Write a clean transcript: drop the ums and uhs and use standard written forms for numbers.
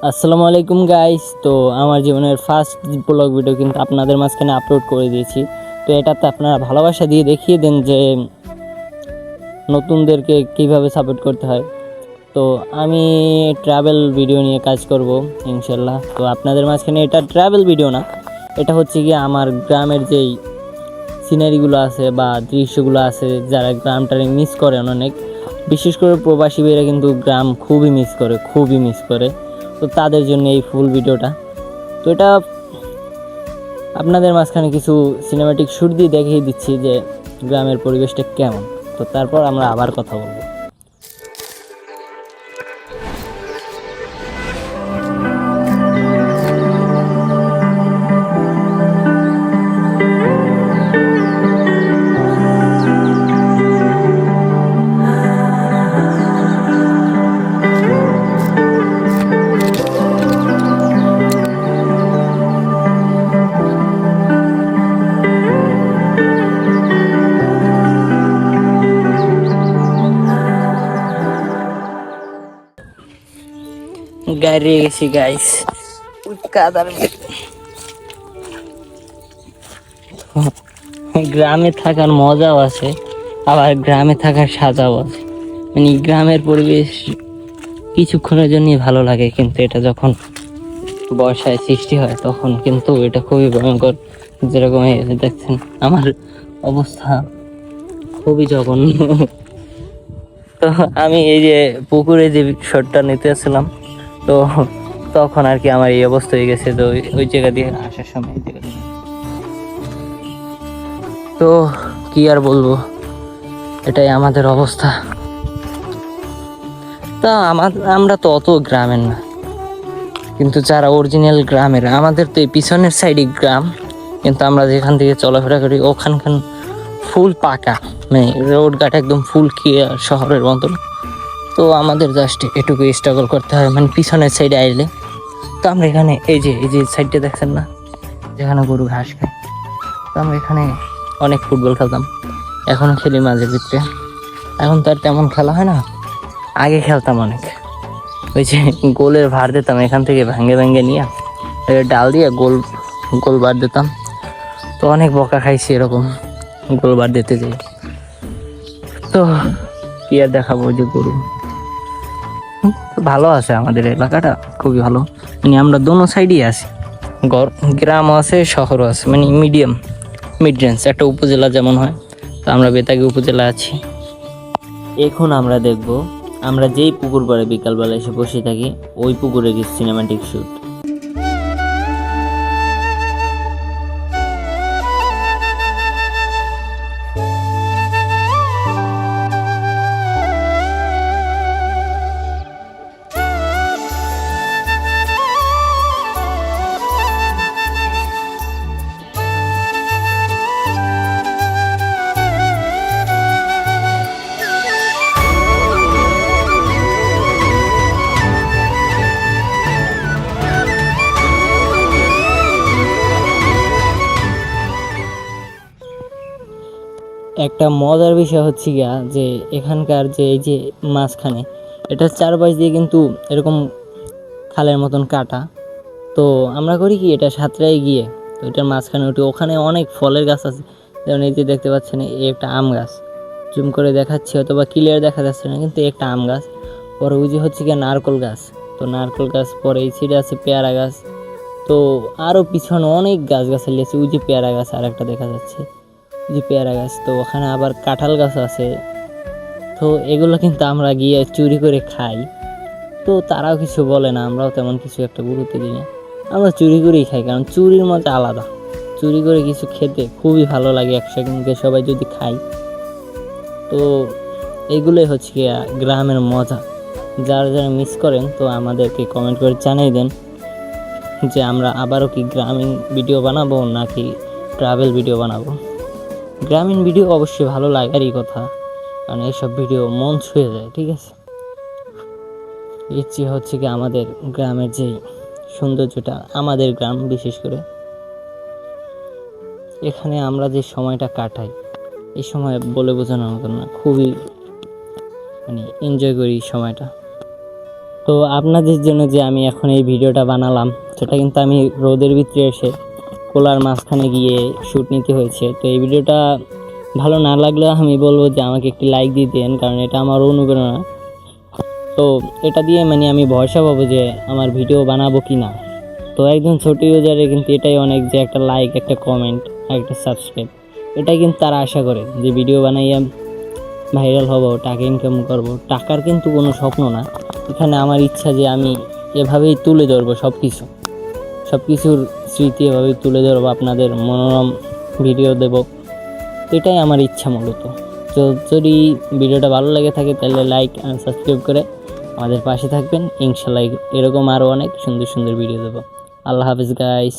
আসসালামু আলাইকুম গাইস। তো আমার জীবনের ফার্স্ট ব্লগ ভিডিও কিন্তু আপনাদের মাঝখানে আপলোড করে দিয়েছি। তো এটাতে আপনারা ভালোবাসা দিয়ে দেখিয়ে দেন যে নতুনদেরকে কিভাবে সাপোর্ট করতে হয়। তো আমি ট্রাভেল ভিডিও নিয়ে কাজ করব ইনশাল্লাহ। তো আপনাদের মাঝখানে এটা ট্রাভেল ভিডিও না, এটা হচ্ছে গিয়ে আমার গ্রামের যেই সিনারিগুলো আছে বা দৃশ্যগুলো আছে, যারা গ্রামটাকে মিস করেন অনেক, বিশেষ করে প্রবাসী ভাইরা কিন্তু গ্রাম খুবই মিস করে। তো তাদের জন্য এই ফুল ভিডিওটা। তো এটা আপনাদের মাঝখানে কিছু সিনেমাটিক শুট দিয়ে দেখিয়ে দিচ্ছি যে গ্রামের পরিবেশটা কেমন। তো তারপর আমরা আবার কথা বলবো। গাড়ি গেছি গাইস, কাদার গ্রামে থাকার মজাও আছে, আবার গ্রামে থাকার সাজাও আছে। মানে গ্রামের পরিবেশ কিছুক্ষণের জন্যই ভালো লাগে, কিন্তু এটা যখন বর্ষায় সৃষ্টি হয় তখন কিন্তু এটা খুবই ভয়ঙ্কর। যেরকম দেখছেন আমার অবস্থা খুবই জঘন্য। তো আমি এই যে পুকুরে যে শটটা নিতে আসছিলাম, তো তখন আর কি আমার এই অবস্থা হয়ে গেছে। তো ওই জায়গা দিয়ে আসার সময় তো কি আর বলবো, এটাই আমাদের অবস্থা। তা আমরা তো অত গ্রামের না, কিন্তু যারা অরিজিনাল গ্রামের, আমাদের তো এই পিছনের সাইডে গ্রাম, কিন্তু আমরা যেখান থেকে চলাফেরা করি ওখানখান ফুল পাকা, মানে রোডঘাট একদম ফুল ক্লিয়ার শহরের মতন। তো আমাদের জাস্ট এটুকু স্ট্রাগল করতে হয়, মানে পিছনের সাইডে আইলে। তো আমরা এখানে এই যে সাইডটা দেখছেন না, যেখানে গরু ঘাস খায়, তো আমরা এখানে অনেক ফুটবল খেলতাম, এখনও খেলি মাঝে ভিতরে। এখন তো আর তেমন খেলা হয় না, আগে খেলতাম অনেক। ওই যে গোলের ভার দিতাম এখান থেকে ভেঙে নিয়ে, ডাল দিয়ে গোল গোল বার দিতাম। তো অনেক বকা খাইছি এরকম গোল বার দিতে যাই। তো কি আর দেখাবো, যে গরু ভালো আছে, আমাদের এলাকাটা খুবই ভালো। মানে আমরা দোনো সাইডেই আছি, গ্রামও আছে শহরও আছে, মানে মিড রেঞ্জ একটা উপজেলা যেমন হয়। তো আমরা বেতাগী উপজেলা আছি। এখন আমরা দেখব, আমরা যেই পুকুর পাড়ে বিকালবেলা এসে বসে থাকি, ওই পুকুরে কিছু সিনেমাটিক শুট। একটা মজার বিষয় হচ্ছে গিয়া যে এখানকার যে এই যে মাঝখানে, এটার চারপাশ দিয়ে কিন্তু এরকম খালের মতন কাটা। তো আমরা করি কি, এটা সাঁতরায় গিয়ে তো এটার মাঝখানে উঠি, ওখানে অনেক ফলের গাছ আছে। যেমন এই যে দেখতে পাচ্ছেন, এই একটা আম গাছ, জুম করে দেখাচ্ছি হয়তো বা ক্লিয়ার দেখা যাচ্ছে না, কিন্তু একটা আম গাছ। পরে ওই যে হচ্ছে গিয়ে নারকল গাছ, তো নারকল গাছ, পরে এই সাইডে আছে পেয়ারা গাছ। তো আরও পিছনে অনেক গাছগাছালি আছে, ওই যে পেয়ারা গাছ আর একটা দেখা যাচ্ছে, যে পেয়ারা গাছ। তো ওখানে আবার কাঁঠাল গাছ আছে। তো এগুলো কিন্তু আমরা গিয়ে চুরি করে খাই। তো তারাও কিছু বলে না, আমরাও তেমন কিছু একটা গুরুত্ব দিই না, আমরা চুরি করেই খাই, কারণ চুরির মজা আলাদা। চুরি করে কিছু খেতে খুবই ভালো লাগে, একসঙ্গে সবাই যদি খাই। তো এইগুলোই হচ্ছে কি গ্রামের মজা। যারা যারা মিস করেন, তো আমাদেরকে কমেন্ট করে জানিয়ে দেন যে আমরা আবারও কি গ্রামীণ ভিডিও বানাবো নাকি ট্রাভেল ভিডিও বানাবো। গ্রামীণ ভিডিও অবশ্যই ভালো লাগারই কথা, কারণ এইসব ভিডিও মন ছুঁয়ে যায়। ঠিক আছে, ইচ্ছে হচ্ছে কি আমাদের গ্রামের যে সৌন্দর্যটা, আমাদের গ্রাম বিশেষ করে, এখানে আমরা যে সময়টা কাটাই, এই সময় বলে বোঝানোর মতো না, খুবই মানে এনজয় করি সময়টা। তো আপনাদের জন্য যে আমি এখন এই ভিডিওটা বানালাম, সেটা কিন্তু আমি রোদের ভিতরে এসে কোলার মাঝখানে গিয়ে শ্যুট নিতে হয়েছে। তো এই ভিডিওটা ভালো না লাগলেও আমি বলবো যে আমাকে একটি লাইক দিয়ে দেন, কারণ এটা আমার অনুপ্রেরণা। তো এটা দিয়ে মানে আমি ভরসা পাবো যে আমার ভিডিও বানাবো কি না। তো একজন ছোট ইউজারে কিন্তু এটাই অনেক, যে একটা লাইক, একটা কমেন্ট আর একটা সাবস্ক্রাইব, এটাই কিন্তু তারা আশা করে যে ভিডিও বানাইয়া ভাইরাল হব, টাকা ইনকাম করব। টাকার কিন্তু কোনো স্বপ্ন না, এখানে আমার ইচ্ছা যে আমি এভাবেই তুলে ধরবো সব কিছুর স্মৃতি এভাবেই তুলে ধরবো, আপনাদের মনোরম ভিডিও দেব। তো এটাই আমার ইচ্ছা মূলত। তো যদি ভিডিওটা ভালো লাগে থাকে তাহলে লাইক আর সাবস্ক্রাইব করে আমাদের পাশে থাকবেন। ইনশাল্লাহ এরকম আরও অনেক সুন্দর সুন্দর ভিডিও দেবো। আল্লাহ হাফিজ গাইস।